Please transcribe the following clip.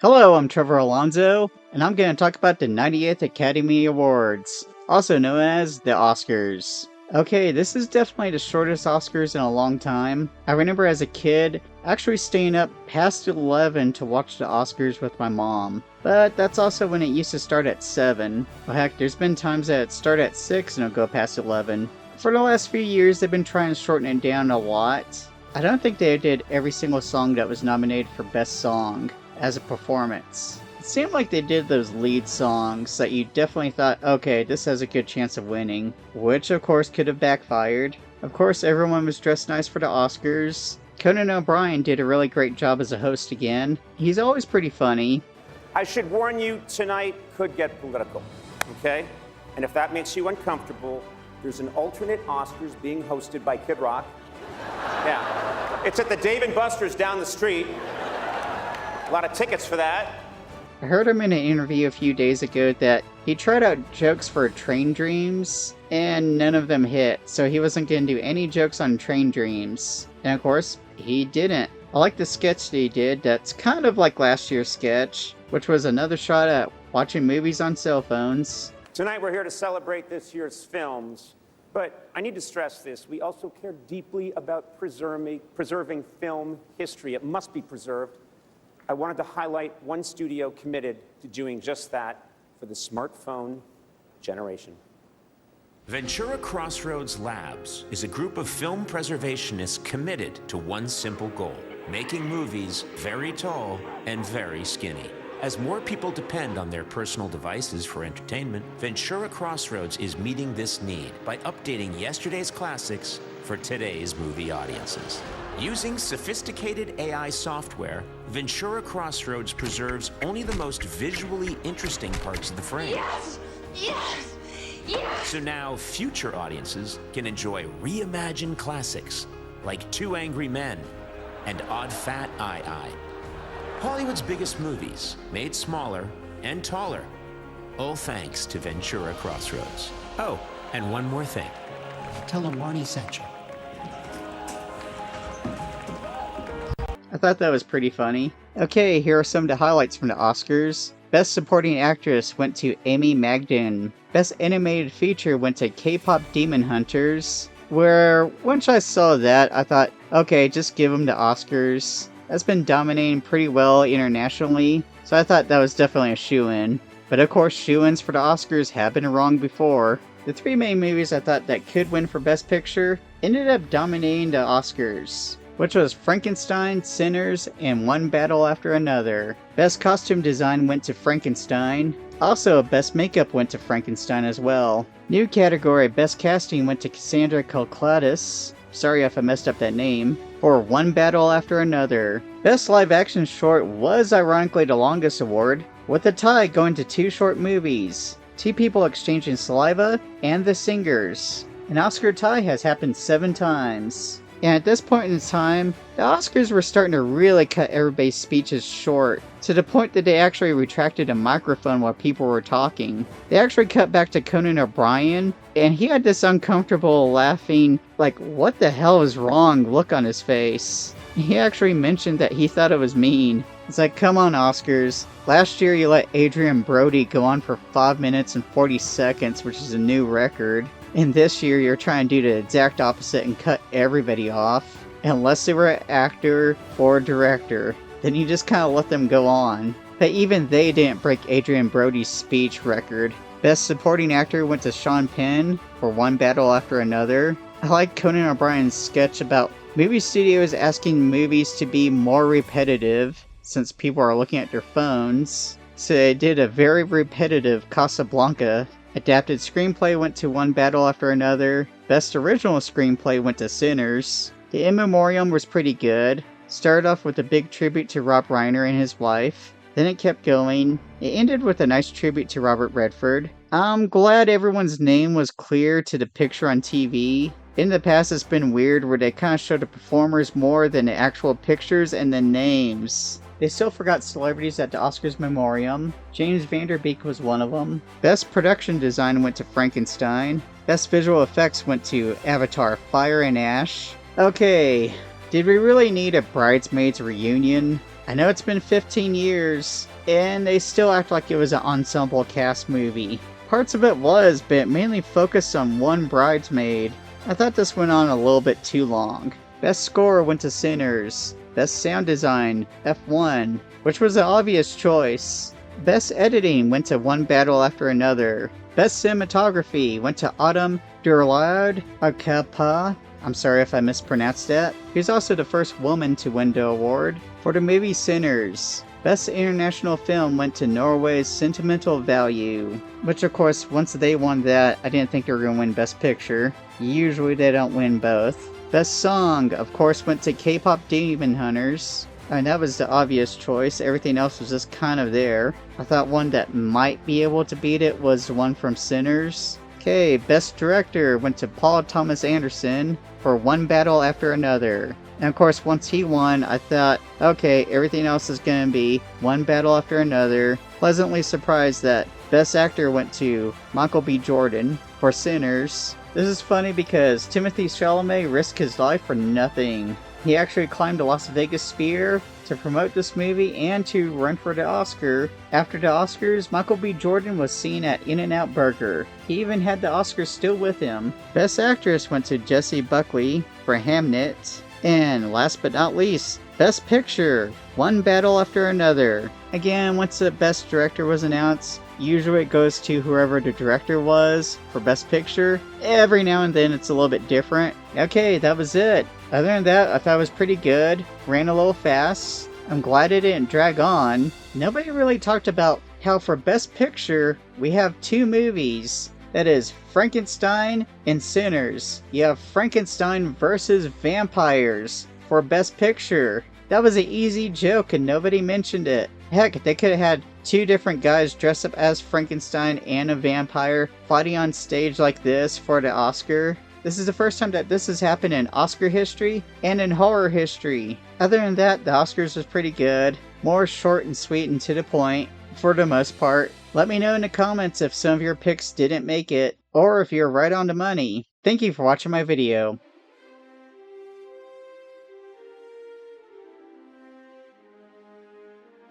Hello, I'm Trevor Alonso, and I'm going to talk about the 98th Academy Awards, also known as the Oscars. Okay, this is definitely the shortest Oscars in a long time. I remember as a kid actually staying up past 11 to watch the Oscars with my mom. But that's also when it used to start at 7. Well, heck, there's been times that it started at 6 and it'll go past 11. For the last few years, they've been trying to shorten it down a lot. I don't think they did every single song that was nominated for Best Song as a performance. It seemed like they did those lead songs that you definitely thought, okay, this has a good chance of winning, which of course could have backfired. Of course, everyone was dressed nice for the Oscars. ConanOBrien did a really great job as a host again. He's always pretty funny. I should warn you, tonight could get political, okay? And if that makes you uncomfortable, there's an alternate Oscars being hosted by Kid Rock. Yeah, it's at the Dave & Buster's down the street. A lot of tickets for that. I heard him in an interview a few days ago that he tried out jokes for Train Dreams, and none of them hit, so he wasn't going to do any jokes on Train Dreams. And of course, he didn't. I like the sketch that he did that's kind of like last year's sketch, which was another shot at watching movies on cell phones. Tonight we're here to celebrate this year's films, but I need to stress this. We also care deeply about preserving film history. It must be preserved. I wanted to highlight one studio committed to doing just that for the smartphone generation. Ventura Crossroads Labs is a group of film preservationists committed to one simple goal: making movies very tall and very skinny. As more people depend on their personal devices for entertainment, Ventura Crossroads is meeting this need by updating yesterday's classics for today's movie audiences. Using sophisticated AI software, Ventura Crossroads preserves only the most visually interesting parts of the frame. Yes! Yes! Yes! So now future audiences can enjoy reimagined classics like Two Angry Men and Odd Fat Eye. Hollywood's biggest movies, made smaller and taller, all thanks to Ventura Crossroads. Oh, and one more thing. Tell him Marnie sent you. I thought that was pretty funny. Okay, here are some of the highlights from the Oscars. Best Supporting Actress went to Amy Magdalen. Best Animated Feature went to K-Pop Demon Hunters, where once I saw that, I thought, okay, just give them the Oscars. That's been dominating pretty well internationally, so I thought that was definitely a shoo-in. But of course, shoo-ins for the Oscars have been wrong before. The three main movies I thought that could win for Best Picture ended up dominating the Oscars, which was Frankenstein, Sinners, and One Battle After Another. Best Costume Design went to Frankenstein. Also, Best Makeup went to Frankenstein as well. New category, Best Casting went to Cassandra Calculatus. Sorry if I messed up that name. For One Battle After Another. Best Live Action Short was ironically the longest award, with a tie going to two short movies, Two People Exchanging Saliva and The Singers. An Oscar tie has happened 7 times. And at this point in time, the Oscars were starting to really cut everybody's speeches short, to the point that they actually retracted a microphone while people were talking. They actually cut back to ConanOBrien, and he had this uncomfortable laughing, like, what the hell is wrong look on his face. He actually mentioned that he thought it was mean. It's like, come on, Oscars. Last year you let Adrian Brody go on for 5 minutes and 40 seconds, which is a new record. And this year you're trying to do the exact opposite and cut everybody off. Unless they were an actor or director, then you just kind of let them go on. But even they didn't break Adrian Brody's speech record. Best Supporting Actor went to Sean Penn for One Battle After Another. I like ConanOBrien's sketch about movie studios asking movies to be more repetitive since people are looking at their phones. So they did a very repetitive Casablanca. Adapted Screenplay went to One Battle After Another. Best Original Screenplay went to Sinners. The In Memoriam was pretty good. Started off with a big tribute to Rob Reiner and his wife. Then it kept going. It ended with a nice tribute to Robert Redford. I'm glad everyone's name was clear to the picture on TV. In the past, it's been weird where they kind of show the performers more than the actual pictures and the names. They still forgot celebrities at the Oscars Memoriam. James Van Der Beek was one of them. Best Production Design went to Frankenstein. Best Visual Effects went to Avatar: Fire and Ash. Okay, did we really need a Bridesmaids reunion? I know it's been 15 years, and they still act like it was an ensemble cast movie. Parts of it was, but it mainly focused on one bridesmaid. I thought this went on a little bit too long. Best score went to Sinners. Best sound design, F1, which was an obvious choice. Best editing went to One Battle After Another. Best cinematography went to Autumn Durlaud Akapa. I'm sorry if I mispronounced that. She's also the first woman to win the award for the movie Sinners. Best international film went to Norway's Sentimental Value, which of course once they won that, I didn't think they were going to win Best Picture. Usually they don't win both. Best song, of course, went to K-pop Demon Hunters. And that was the obvious choice. Everything else was just kind of there. I thought one that might be able to beat it was the one from Sinners. Okay, Best Director went to Paul Thomas Anderson for One Battle After Another. And of course, once he won, I thought, okay, everything else is going to be One Battle After Another. Pleasantly surprised that Best Actor went to Michael B. Jordan for Sinners. This is funny because Timothée Chalamet risked his life for nothing. He actually climbed the Las Vegas Sphere to promote this movie and to run for the Oscar. After the Oscars, Michael B. Jordan was seen at In-N-Out Burger. He even had the Oscars still with him. Best Actress went to Jessie Buckley for Hamnet. And last but not least, Best Picture, One Battle After Another. Again, once the Best Director was announced, usually it goes to whoever the director was for Best Picture. Every now and then it's a little bit different. Okay, that was it. Other than that, I thought it was pretty good. Ran a little fast. I'm glad it didn't drag on. Nobody really talked about how for Best Picture, we have two movies. That is Frankenstein and Sinners. You have Frankenstein versus vampires for Best Picture. That was an easy joke and nobody mentioned it. Heck, they could have had two different guys dressed up as Frankenstein and a vampire fighting on stage like this for the Oscar. This is the first time that this has happened in Oscar history and in horror history. Other than that, the Oscars was pretty good. More short and sweet and to the point, for the most part. Let me know in the comments if some of your picks didn't make it, or if you're right on the money. Thank you for watching my video.